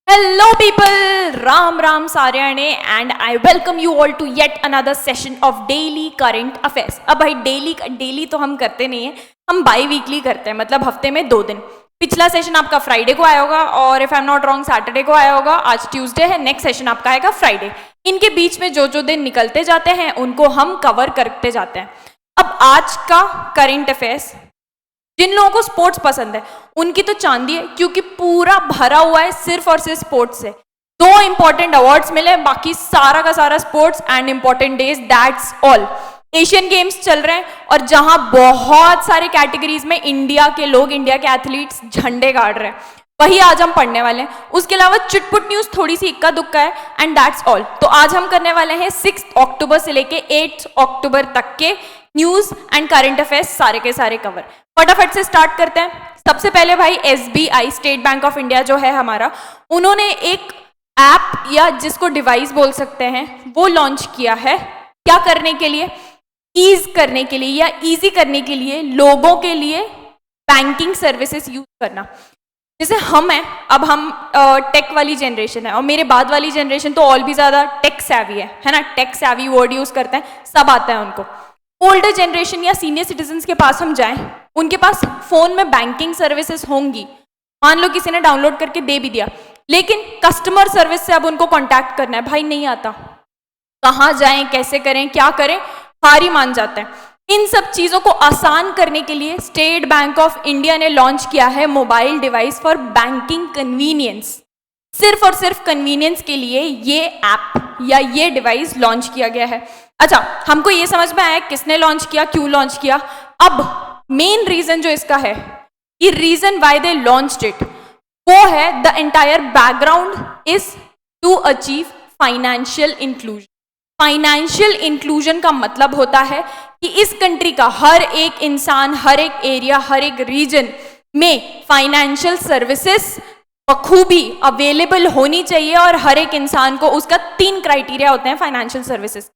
Hello people, Ram Ram Saryane and I welcome you all to yet another session of daily current affairs. अब भाई daily तो हम करते नहीं है, हम बाई वीकली करते हैं, मतलब हफ्ते में 2 दिन. पिछला सेशन आपका फ्राइडे को आया होगा और if I am not wrong Saturday को आया होगा. आज ट्यूसडे है, नेक्स्ट सेशन आपका आएगा फ्राइडे. इनके बीच में जो दिन निकलते जाते हैं उनको हम कवर करते जाते हैं. अब आज का करंट अफेयर्स, जिन लोगों को स्पोर्ट्स पसंद है उनकी तो चांदी है, क्योंकि पूरा भरा हुआ है सिर्फ और सिर्फ स्पोर्ट्स से. 2 इंपॉर्टेंट अवार्ड्स मिले, बाकी सारा का सारा sports and important days, that's all. Asian games चल रहे हैं और जहां बहुत सारे कैटेगरीज में इंडिया के लोग, इंडिया के एथलीट्स झंडे गाड़ रहे हैं, वही आज हम पढ़ने वाले हैं. उसके अलावा चुटपुट न्यूज थोड़ी सी इक्का दुक्का है एंड दैट्स ऑल. तो आज हम करने वाले हैं 6 अक्टूबर से लेके 8 अक्टूबर तक के न्यूज एंड करंट अफेयर्स सारे के सारे कवर. फटाफट से स्टार्ट करते हैं. सबसे पहले भाई SBI, state bank of India जो है हमारा, उन्होंने एक ऐप या जिसको डिवाइस बोल सकते हैं वो लॉन्च किया है. क्या करने के लिए? ईज करने के लिए या इजी करने के लिए लोगों के लिए बैंकिंग सर्विसेज यूज करना. जैसे हम हैं, अब हम टेक वाली जनरेशन है और मेरे बाद वाली जनरेशन तो और भी ज़्यादा टेक सैवी है ना. टेक सैवी वर्ड यूज़ करते हैं, सब आता है उनको. ओल्डर जनरेशन या सीनियर सिटीजन्स के पास हम जाएं, उनके पास फ़ोन में बैंकिंग सर्विसेज होंगी, मान लो किसी ने डाउनलोड करके दे भी दिया, लेकिन कस्टमर सर्विस से अब उनको कॉन्टैक्ट करना है, भाई नहीं आता, कहाँ जाएं, कैसे करें, क्या करें, हार ही मान जाते हैं. इन सब चीज़ों को आसान करने के लिए स्टेट बैंक ऑफ इंडिया ने लॉन्च किया है mobile device for banking convenience. सिर्फ और सिर्फ कन्वीनियंस के लिए ये ऐप या ये डिवाइस लॉन्च किया गया है. अच्छा, हमको ये समझ में आया किसने लॉन्च किया, क्यों लॉन्च किया. अब मेन रीजन जो इसका है, ये reason why they launched it, वो है the entire background is to achieve financial inclusion. Financial inclusion का मतलब होता है कि इस कंट्री का हर एक इंसान, हर एक एरिया, हर एक रीजन में फाइनेंशियल सर्विसेज बखूबी अवेलेबल होनी चाहिए. और हर एक इंसान को, उसका 3 क्राइटेरिया होते हैं फाइनेंशियल सर्विसेज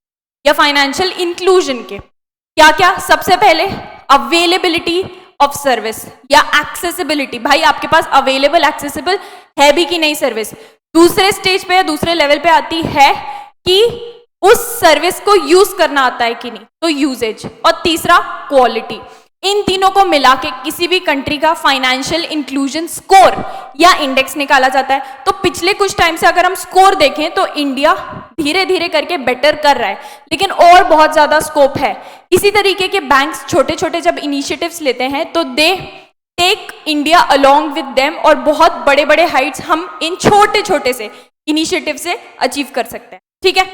या फाइनेंशियल इंक्लूजन के. क्या क्या? सबसे पहले अवेलेबिलिटी ऑफ सर्विस या एक्सेसिबिलिटी. भाई आपके पास अवेलेबल, एक्सेसिबल है भी कि नहीं सर्विस. दूसरे स्टेज पे या दूसरे लेवल पे आती है कि उस सर्विस को यूज करना आता है कि नहीं, तो यूजेज. और तीसरा क्वालिटी. इन तीनों को मिला के किसी भी कंट्री का फाइनेंशियल इंक्लूजन स्कोर या इंडेक्स निकाला जाता है. तो पिछले कुछ टाइम से अगर हम स्कोर देखें तो इंडिया धीरे धीरे करके बेटर कर रहा है, लेकिन और बहुत ज्यादा स्कोप है. इसी तरीके के बैंक्स छोटे छोटे जब इनिशिएटिव्स लेते हैं तो they take India along with them, और बहुत बड़े बड़े हाइट्स हम इन छोटे छोटे से इनिशिएटिव से अचीव कर सकते हैं. ठीक है,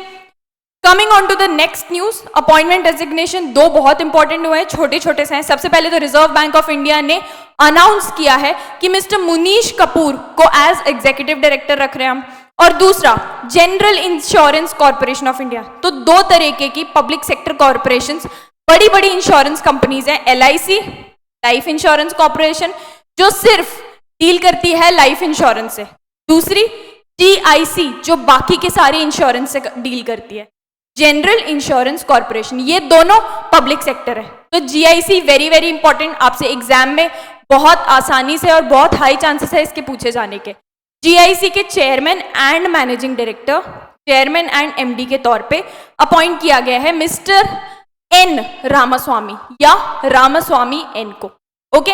coming on to the next news, appointment designation. 2 बहुत इंपॉर्टेंट हुए हैं, छोटे छोटे से हैं. सबसे पहले तो रिजर्व बैंक ऑफ इंडिया ने अनाउंस किया है कि मिस्टर मुनीश कपूर को एज एग्जीक्यूटिव डायरेक्टर रख रहे हैं हम. और दूसरा general insurance corporation of India. तो 2 तरीके की पब्लिक सेक्टर कॉर्पोरेशंस, बड़ी बड़ी इंश्योरेंस कंपनीज हैं. LIC, लाइफ इंश्योरेंस कॉर्पोरेशन, जो सिर्फ डील करती है लाइफ इंश्योरेंस से. दूसरी GIC, जो बाकी के सारे इंश्योरेंस से डील करती है. जनरल इंश्योरेंस कॉर्पोरेशन, ये दोनों पब्लिक सेक्टर है. तो GIC वेरी वेरी इंपॉर्टेंट, आपसे एग्जाम में बहुत आसानी से और बहुत हाई चांसेस है इसके पूछे जाने के. GIC के chairman and managing director, chairman and MD के तौर पे अपॉइंट किया गया है मिस्टर N रामास्वामी या रामास्वामी N को. ओके,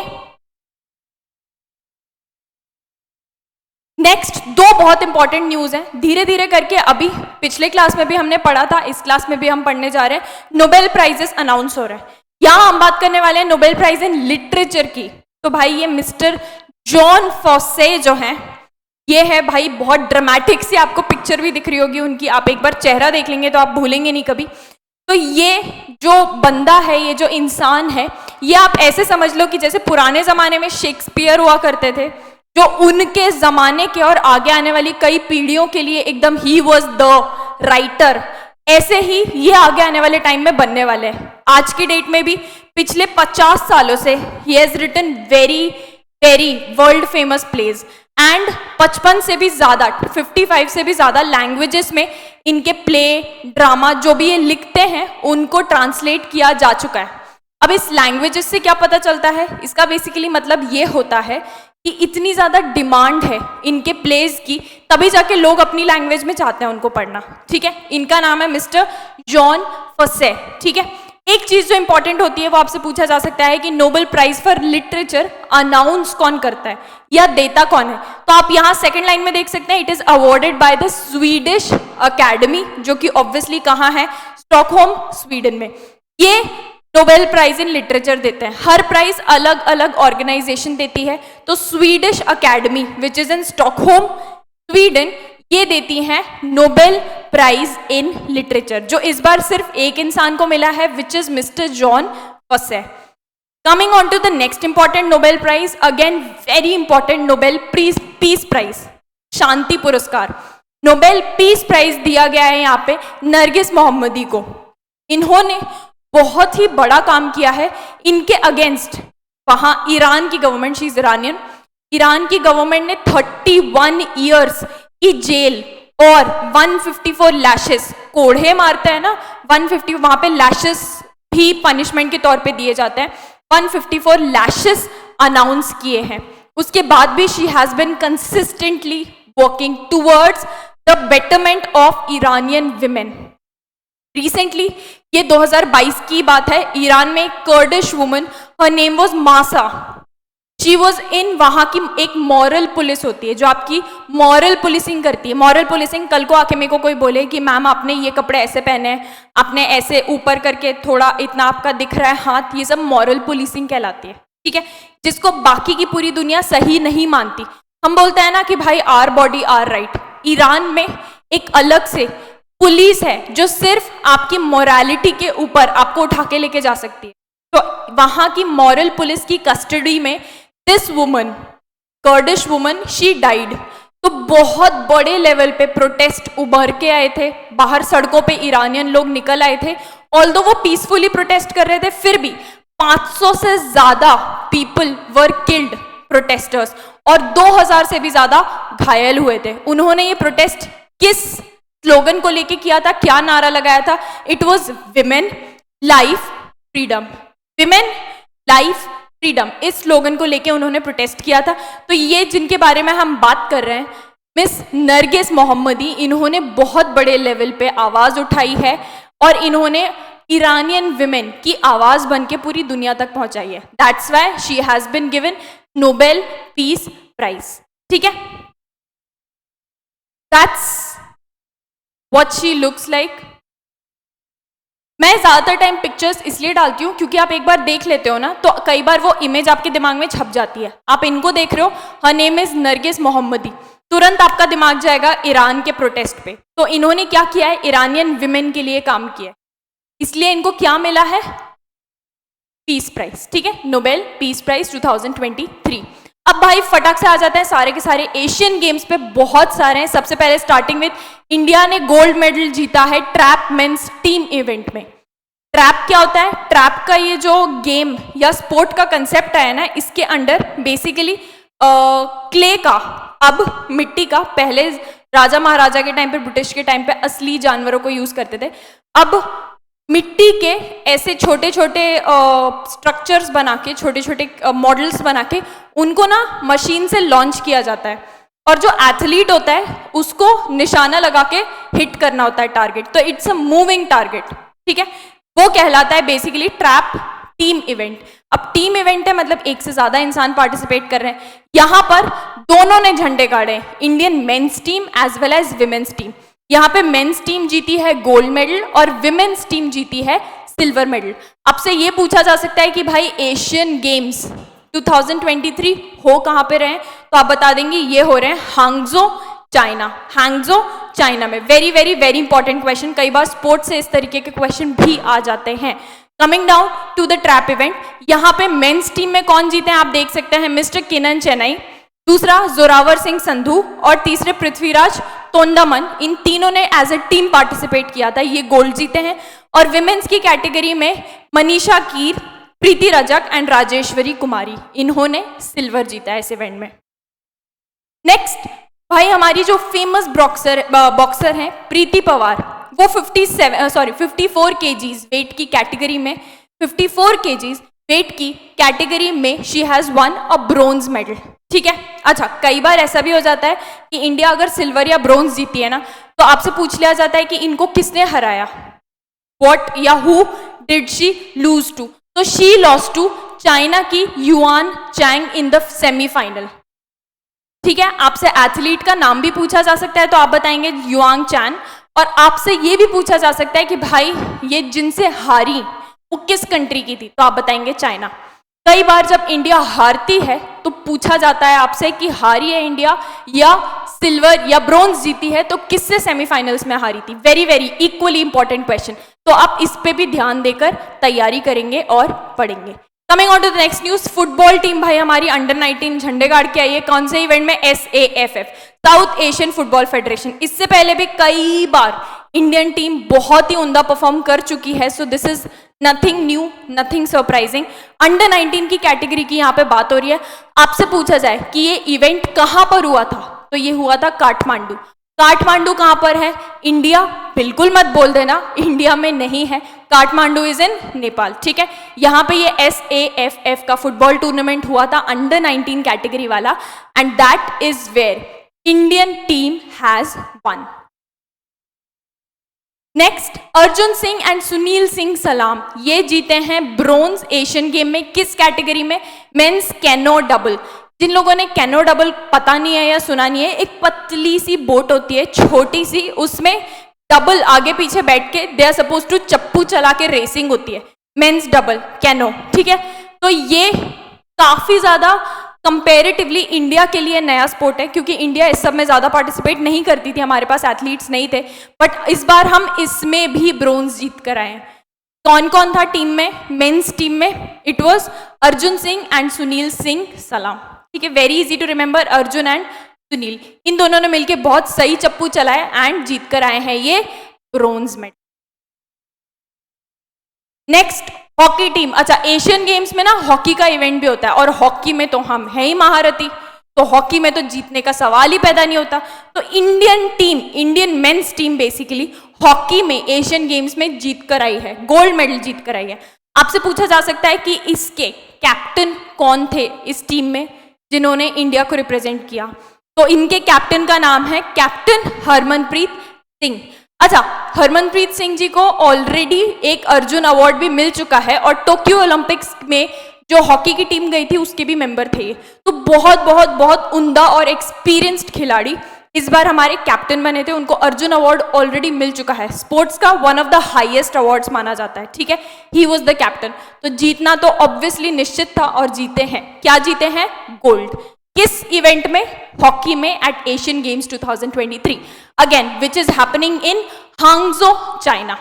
नेक्स्ट 2 बहुत इंपॉर्टेंट न्यूज हैं. धीरे धीरे करके, अभी पिछले क्लास में भी हमने पढ़ा था, इस क्लास में भी हम पढ़ने जा रहे हैं. नोबेल प्राइजेस अनाउंस हो रहे हैं. यहां हम बात करने वाले हैं नोबेल प्राइज इन लिटरेचर की. तो भाई ये मिस्टर जॉन फॉसे जो हैं, ये है भाई बहुत ड्रामेटिक सी, आपको पिक्चर भी दिख रही होगी उनकी, आप एक बार चेहरा देख लेंगे तो आप भूलेंगे नहीं कभी. तो ये जो बंदा है, ये जो इंसान है, ये आप ऐसे समझ लो कि जैसे पुराने जमाने में शेक्सपियर हुआ करते थे, जो उनके जमाने के और आगे आने वाली कई पीढ़ियों के लिए एकदम ही वॉज द राइटर, ऐसे ही ये आगे आने वाले टाइम में बनने वाले हैं. आज की डेट में भी पिछले 50 सालों से ही has written very very world famous plays and 55 से भी ज्यादा, 55 से भी ज्यादा लैंग्वेजेस में इनके प्ले, ड्रामा जो भी ये लिखते हैं उनको ट्रांसलेट किया जा चुका है. अब इस लैंग्वेजेस से क्या पता चलता है? इसका बेसिकली मतलब ये होता है कि इतनी ज़्यादा डिमांड है इनके प्लेस की, तभी जाके लोग अपनी लैंग्वेज में चाहते हैं उनको पढ़ना, ठीक है। इनका नाम है मिस्टर जॉन फसे, ठीक है। एक चीज जो इंपॉर्टेंट होती है वो आपसे पूछा जा सकता है कि Nobel prize for literature announce कौन करता है या देता कौन है। तो आप यहाँ सेकंड लाइन में देख सकते हैं, it is awarded by the Swedish academy, जो कि ऑब्वियसली कहाँ है, स्टॉकहोम स्वीडन में। ये नोबेल प्राइज इन लिटरेचर देते हैं, हर प्राइज अलग अलग ऑर्गेनाइजेशन देती है। तो Swedish academy which is in Stockholm Sweden, ये देती हैं नोबेल प्राइज इन लिटरेचर, जो इस बार सिर्फ एक इंसान को मिला है, which is mister Jon Fosse. Coming on to the next important Nobel prize, again very important, Nobel peace prize, शांति पुरस्कार। नोबेल पीस प्राइज दिया गया है यहाँ पे नरगिस मोहम्मदी को। इन्होंने बहुत ही बड़ा काम किया है इनके अगेंस्ट, वहां ईरान की government, she is Iranian, Iran की गवर्नमेंट ने 31 ईयर्स की जेल और 154 लैशेस, कोढ़े मारते हैं ना 150, वहां पे लैशेस भी पनिशमेंट के तौर पे दिए जाते हैं, 154 लैशेस अनाउंस किए हैं। उसके बाद भी she has bin consistently working towards the betterment of Iranian women. Recently, ये 2022 की बात है, ईरान में एक कर्डिश वुमन, हर नेम वाज मासा, शी वॉज इन, वहां की एक मॉरल पुलिस होती है जो आपकी मॉरल पुलिसिंग करती है। मॉरल पुलिसिंग, कल को आके मेरे को कोई बोले कि मैम आपने ये कपड़े ऐसे पहने हैं, आपने ऐसे ऊपर करके थोड़ा इतना आपका दिख रहा है हाथ, ये सब मॉरल पुलिसिंग कहलाती है, ठीक है, जिसको बाकी की पूरी दुनिया सही नहीं मानती। हम बोलते हैं ना कि भाई her body her right, Iran में एक अलग से पुलिस है जो सिर्फ आपकी मोरालिटी के ऊपर आपको उठा के लेके जा सकती है। तो वहां की मॉरल पुलिस की कस्टडी में this woman, Kurdish woman, she died. तो बहुत बड़े लेवल पे प्रोटेस्ट उभर के आए थे, बाहर सड़कों पे ईरानियन लोग निकल आए थे, ऑल्दो वो पीसफुली प्रोटेस्ट कर रहे थे, फिर भी 500 से ज्यादा पीपल वर किल्ड, प्रोटेस्टर्स, और 2000 से भी ज्यादा घायल हुए थे। उन्होंने ये प्रोटेस्ट किस स्लोगन को लेके किया था, क्या नारा लगाया था? It was women life freedom, women life freedom, इस स्लोगन को लेके उन्होंने प्रोटेस्ट किया था। तो ये जिनके बारे में हम बात कर रहे हैं, मिस नरगिस मोहम्मदी, इन्होंने बहुत बड़े लेवल पे आवाज उठाई है और इन्होंने ईरानियन विमेन की आवाज बन के पूरी दुनिया तक पहुंचाई है। That's why she has been given Nobel peace prize, ठीक है। That's what she looks like. मैं ज़्यादातर टाइम पिक्चर्स इसलिए डालती हूँ क्योंकि आप एक बार देख लेते हो ना, तो कई बार वो इमेज आपके दिमाग में छप जाती है। आप इनको देख रहे हो, हर नेम इज नरगिस मोहम्मदी, तुरंत आपका दिमाग जाएगा ईरान के प्रोटेस्ट पे। तो इन्होंने क्या किया है, ईरानियन विमेन के लिए काम किया है, इसलिए इनको क्या मिला है, पीस प्राइज, ठीक है, नोबेल पीस प्राइज 2023। अब भाई फटाक से आ जाते हैं सारे के सारे एशियन गेम्स पे, बहुत सारे हैं। सबसे पहले स्टार्टिंग विद इंडिया ने गोल्ड मेडल जीता है ट्रैप मेंस टीम इवेंट में। ट्रैप क्या होता है? ट्रैप का ये जो गेम या स्पोर्ट का कंसेप्ट आया ना, इसके अंडर बेसिकली क्ले का, अब मिट्टी का, पहले राजा महाराजा के टाइम पे, ब्रिटिश के टाइम पे असली जानवरों को यूज करते थे, अब मिट्टी के ऐसे छोटे छोटे स्ट्रक्चर्स बना के, छोटे छोटे मॉडल्स बना के उनको ना मशीन से लॉन्च किया जाता है, और जो एथलीट होता है उसको निशाना लगा के हिट करना होता है टारगेट। तो इट्स अ मूविंग टारगेट, ठीक है, वो कहलाता है बेसिकली ट्रैप टीम इवेंट। अब टीम इवेंट है मतलब एक से ज्यादा इंसान पार्टिसिपेट कर रहे हैं। यहां पर दोनों ने झंडे गाड़े, Indian men's team as well as women's team. यहाँ पे मेंस टीम जीती है गोल्ड मेडल और विमेन्स टीम जीती है सिल्वर मेडल। आपसे ये पूछा जा सकता है कि भाई एशियन गेम्स 2023 हो कहाँ पे रहे हैं, तो आप बता देंगे ये हो रहे हैं हांगझो चाइना, हांगझो चाइना में। Very very very important question, कई बार स्पोर्ट्स से इस तरीके के क्वेश्चन भी आ जाते हैं। Coming down to the trap event, यहाँ पे मेंस टीम में कौन जीते हैं आप देख सकते हैं, मिस्टर किनन चेन्नई, दूसरा जोरावर सिंह संधू और तीसरे पृथ्वीराज तोंडामन। इन तीनों ने एज ए टीम पार्टिसिपेट किया था, ये गोल्ड जीते हैं। और विमेन्स की कैटेगरी में मनीषा कीर, प्रीति रजक एंड राजेश्वरी कुमारी, इन्होंने सिल्वर जीता है इस इवेंट में। नेक्स्ट भाई हमारी जो फेमस बॉक्सर हैं प्रीति पवार, वो 54 केजीज वेट की कैटेगरी में 54 केजीज वेट की कैटेगरी में she has one a bronze medal. ठीक है, अच्छा कई बार ऐसा भी हो जाता है कि इंडिया अगर सिल्वर या ब्रोंज जीती है ना, तो आपसे पूछ लिया जाता है कि इनको किसने हराया, what or who did she lose to. तो शी लॉस्ट टू चाइना की Yuan Chang in the semifinal. ठीक है, आपसे एथलीट का नाम भी पूछा जा सकता है तो आप बताएंगे युआंग चैन, और आपसे ये भी पूछा जा सकता है कि भाई ये जिनसे हारी वो किस कंट्री की थी, तो आप बताएंगे चाइना। कई बार जब इंडिया हारती है तो पूछा जाता है आपसे कि हारी है इंडिया या सिल्वर या ब्रोंज जीती है तो किससे सेमीफाइनल्स में हारी थी। Very very equally important question, तो आप इस पे भी ध्यान देकर तैयारी करेंगे और पढ़ेंगे। Coming on to the next news, football team भाई हमारी अंडर 19 झंडे गाड़ के आई है। कौन से इवेंट में? SAFF, south Asian football federation. इससे पहले भी कई बार इंडियन टीम बहुत ही उम्दा परफॉर्म कर चुकी है, so this is nothing new, nothing surprising. Under 19 की कैटेगरी की यहाँ पे बात हो रही है। आपसे पूछा जाए कि ये इवेंट कहाँ पर हुआ था, तो ये हुआ था काठमांडू। काठमांडू कहाँ पर है? इंडिया? बिल्कुल मत बोल देना इंडिया में नहीं है, काठमांडू इज इन नेपाल। ठीक है, यहाँ पे ये SAFF का फुटबॉल टूर्नामेंट हुआ था अंडर 19 कैटेगरी वाला, and that is where Indian team has won. Next, Arjun Singh and Sunil Singh Salam, ये जीते हैं ब्रोंज एशियन गेम में। किस कैटेगरी में? Mains canoe double. जिन लोगों ने कैनो डबल पता नहीं है या सुना नहीं है, एक पतली सी बोट होती है छोटी सी, उसमें डबल आगे पीछे बैठ के दे आर सपोज टू चप्पू चला के रेसिंग होती है, मेंस डबल कैनो। ठीक है, तो ये काफी ज्यादा कंपेरेटिवली इंडिया के लिए नया स्पोर्ट है, क्योंकि इंडिया इस सब में ज्यादा पार्टिसिपेट नहीं करती थी, हमारे पास एथलीट्स नहीं थे, बट इस बार हम इसमें भी ब्रोंज जीत कर आए हैं। कौन कौन था टीम में? मेंस टीम में it was Arjun Singh and Sunil Singh Salam. ठीक है, very easy to remember, Arjun and Sunil, इन दोनों ने मिलकर बहुत सही चप्पू चलाया एंड जीत कर आए हैं ये bronze medal. Next, hockey team. अच्छा, एशियन गेम्स में ना हॉकी का इवेंट भी होता है, और हॉकी में तो हम है ही महारथी, तो हॉकी में तो जीतने का सवाल ही पैदा नहीं होता। तो Indian team, Indian men's team basically hockey में एशियन गेम्स में जीत कर आई है, गोल्ड मेडल जीत कर आई है। आपसे पूछा जा सकता है कि इसके कैप्टन कौन थे इस टीम में जिन्होंने इंडिया को रिप्रेजेंट किया, तो इनके कैप्टन का नाम है कैप्टन हरमनप्रीत सिंह। अच्छा, हरमनप्रीत सिंह जी को ऑलरेडी एक अर्जुन अवार्ड भी मिल चुका है, और टोक्यो ओलंपिक्स में जो हॉकी की टीम गई थी उसके भी मेंबर थे ये। तो बहुत बहुत बहुत उम्दा और एक्सपीरियंस्ड खिलाड़ी इस बार हमारे कैप्टन बने थे, उनको अर्जुन अवार्ड ऑलरेडी मिल चुका है, स्पोर्ट्स का one of the highest awards माना जाता है। ठीक है, ही वॉज द कैप्टन, तो जीतना तो ऑब्वियसली निश्चित था, और जीते हैं। क्या जीते हैं? गोल्ड। किस इवेंट में? हॉकी में eight Asian games 2023 again, which is happening in हांगझो, China.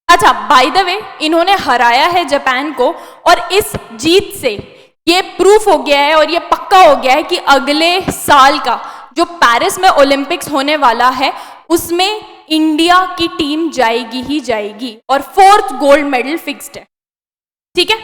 अच्छा, बाय द वे इन्होंने हराया है जापान को, और इस जीत से ये प्रूफ हो गया है और ये पक्का हो गया है कि अगले साल का जो पेरिस में ओलंपिक्स होने वाला है उसमें इंडिया की टीम जाएगी ही जाएगी, और 4th गोल्ड मेडल फिक्स्ड है। ठीक है,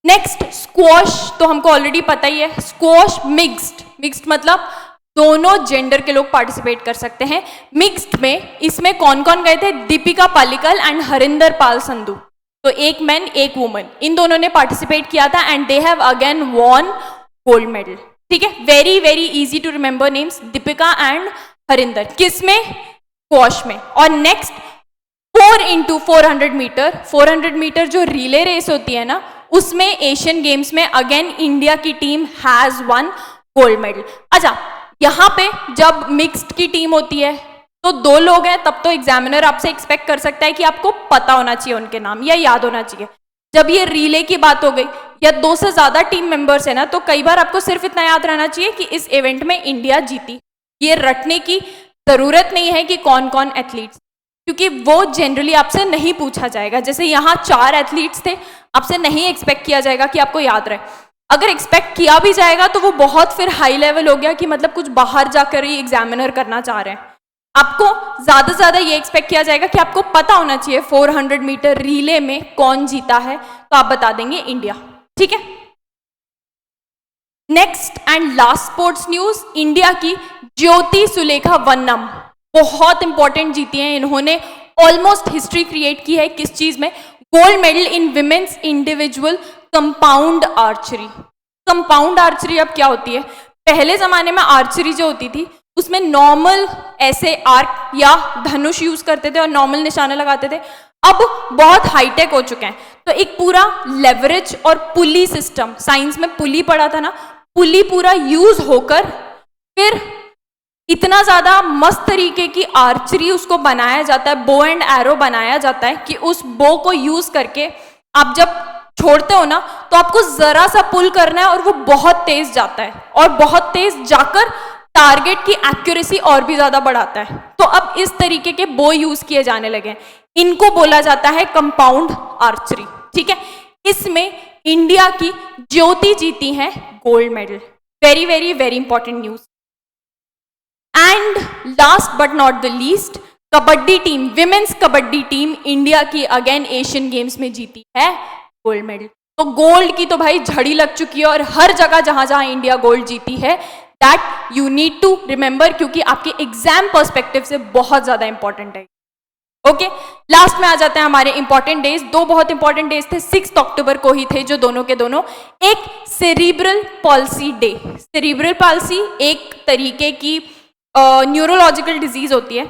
नेक्स्ट, स्क्वॉश तो हमको ऑलरेडी पता ही है। स्क्वॉश मिक्स्ड, मिक्स्ड मतलब दोनों जेंडर के लोग पार्टिसिपेट कर सकते हैं। मिक्स्ड में इसमें कौन कौन गए थे? दीपिका पालिकल एंड हरिंदर पाल संधू, तो एक मैन एक वुमन, इन दोनों ने पार्टिसिपेट किया था, and they have again won gold medal. ठीक है, very very easy to remember names, Deepika and Harinder. किसमें? स्क्वॉश में। और नेक्स्ट, 4x400 मीटर, 400 मीटर जो रिले रेस होती है ना, उसमें एशियन गेम्स में अगेन इंडिया की team has won gold medal. अच्छा, यहाँ पे जब मिक्स्ड की टीम होती है तो 2 लोग हैं, तब तो एग्जामिनर आपसे एक्सपेक्ट कर सकता है कि आपको पता होना चाहिए उनके नाम या याद होना चाहिए। जब ये रिले की बात हो गई या 2 से ज्यादा टीम मेंबर्स है ना, तो कई बार आपको सिर्फ इतना याद रहना चाहिए कि इस इवेंट में इंडिया जीती। ये रटने की जरूरत नहीं है कि कौन कौन एथलीट्स, क्योंकि वो जनरली आपसे नहीं पूछा जाएगा। जैसे यहाँ 4 एथलीट्स थे, आपसे नहीं एक्सपेक्ट किया जाएगा कि आपको याद रहे। अगर एक्सपेक्ट किया भी जाएगा तो वो बहुत फिर हाई लेवल हो गया कि मतलब कुछ बाहर जाकर ही एग्जामिनर करना चाह रहे हैं। आपको ज्यादा से ज्यादा ये एक्सपेक्ट किया जाएगा कि आपको पता होना चाहिए 400 मीटर रिले में कौन जीता है, तो आप बता देंगे इंडिया। ठीक है, next and last sports news, India की ज्योति सुलेखा वन्नम बहुत इंपॉर्टेंट जीती हैं इन्होंने, ऑलमोस्ट हिस्ट्री क्रिएट की है किस चीज में, gold medal in women's individual compound archery. Compound archery अब क्या होती है, पहले जमाने में आर्चरी जो होती थी उसमें नॉर्मल ऐसे आर्क या धनुष यूज करते थे और नॉर्मल निशाने लगाते थे, अब बहुत हाईटेक हो चुके हैं, तो एक पूरा लेवरेज और पुली सिस्टम, साइंस में पुली पढ़ा था ना, पुली पूरा यूज होकर फिर इतना ज्यादा मस्त तरीके की आर्चरी उसको बनाया जाता है, बो एंड एरो बनाया जाता है कि उस बो को यूज करके आप जब छोड़ते हो ना तो आपको जरा सा पुल करना है और वो बहुत तेज जाता है और बहुत तेज जाकर टारगेट की एक्यूरेसी और भी ज्यादा बढ़ाता है। तो अब इस तरीके के बो यूज किए जाने लगे हैं, इनको बोला जाता है कंपाउंड आर्चरी, ठीक है। इसमें इंडिया की ज्योति जीती है gold medal, very very very important news. And last but not the least, kabaddi team, women's kabaddi team India की अगेन एशियन गेम्स में जीती है गोल्ड मेडल। तो गोल्ड की तो भाई झड़ी लग चुकी है और हर जगह जहां जहां इंडिया गोल्ड जीती है, that you need to remember, क्योंकि आपके एग्जाम पर्सपेक्टिव से बहुत ज्यादा इंपॉर्टेंट है। ओके, लास्ट में आ जाते हैं हमारे इंपॉर्टेंट डेज। दो बहुत इंपॉर्टेंट डेज थे, 6 अक्टूबर को ही थे जो दोनों के दोनों। एक cerebral palsy day, cerebral palsy एक तरीके की न्यूरोलॉजिकल डिजीज होती है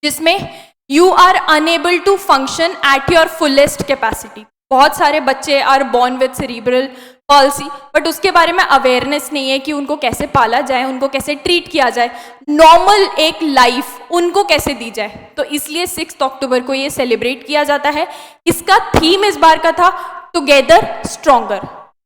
जिसमें you are unable to function at your fullest capacity. बहुत सारे बच्चे are born with cerebral palsy, but उसके बारे में अवेयरनेस नहीं है कि उनको कैसे पाला जाए, उनको कैसे ट्रीट किया जाए, नॉर्मल एक लाइफ उनको कैसे दी जाए। तो इसलिए 6 अक्टूबर को ये सेलिब्रेट किया जाता है। इसका थीम इस बार का था टुगेदर स्ट्रॉन्गर,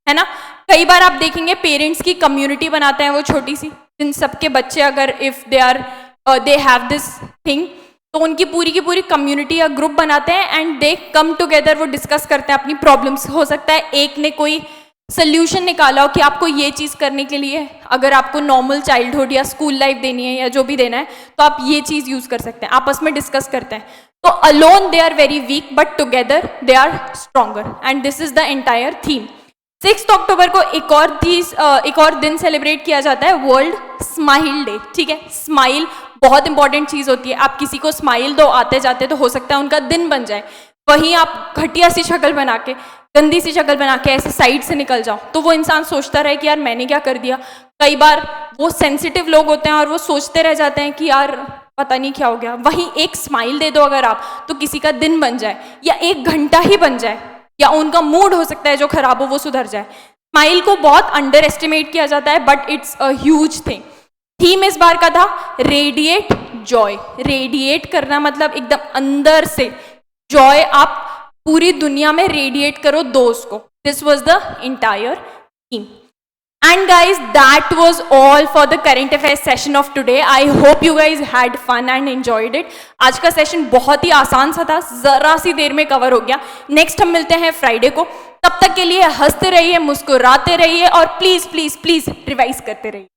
है ना। कई बार आप देखेंगे पेरेंट्स की कम्युनिटी बनाते हैं वो छोटी सी, जिन सबके बच्चे अगर if they have this thing, तो उनकी पूरी की पूरी कम्युनिटी या ग्रुप बनाते हैं एंड दे कम टुगेदर, वो डिस्कस करते हैं अपनी प्रॉब्लम्स। हो सकता है एक ने कोई सोल्यूशन निकाला हो कि आपको ये चीज़ करने के लिए अगर आपको नॉर्मल चाइल्डहुड या स्कूल लाइफ देनी है या जो भी देना है तो आप ये चीज़ यूज़ कर सकते हैं, आपस में डिस्कस करते हैं। तो alone they are very weak but together they are stronger, and this is the entire theme. 6 अक्टूबर को एक और दिन सेलिब्रेट किया जाता है, वर्ल्ड स्माइल डे, ठीक है। स्माइल बहुत इंपॉर्टेंट चीज़ होती है, आप किसी को स्माइल दो आते जाते तो हो सकता है उनका दिन बन जाए, वहीं आप घटिया सी शक्ल बना के, गंदी सी शक्ल बना के ऐसे साइड से निकल जाओ तो वो इंसान सोचता रहे कि यार मैंने क्या कर दिया। कई बार वो सेंसिटिव लोग होते हैं और वो सोचते रह जाते हैं कि यार पता नहीं क्या हो गया। वहीं एक स्माइल दे दो अगर आप, तो किसी का दिन बन जाए या 1 घंटा ही बन जाए, या उनका मूड हो सकता है जो खराब हो वो सुधर जाए। स्माइल को बहुत अंडर एस्टिमेट किया जाता है but it's a huge thing. Theme इस बार का था रेडिएट जॉय, रेडिएट करना मतलब एकदम अंदर से जॉय आप पूरी दुनिया में रेडिएट करो, दो उसको। This was the entire theme. And guys that was all for the current affairs session of today. I hope you guys had fun and enjoyed it. आज का सेशन बहुत ही आसान सा था, जरा सी देर में कवर हो गया। नेक्स्ट हम मिलते हैं फ्राइडे को, तब तक के लिए हंसते रहिए, मुस्कुराते रहिए और प्लीज प्लीज प्लीज रिवाइज करते रहिए।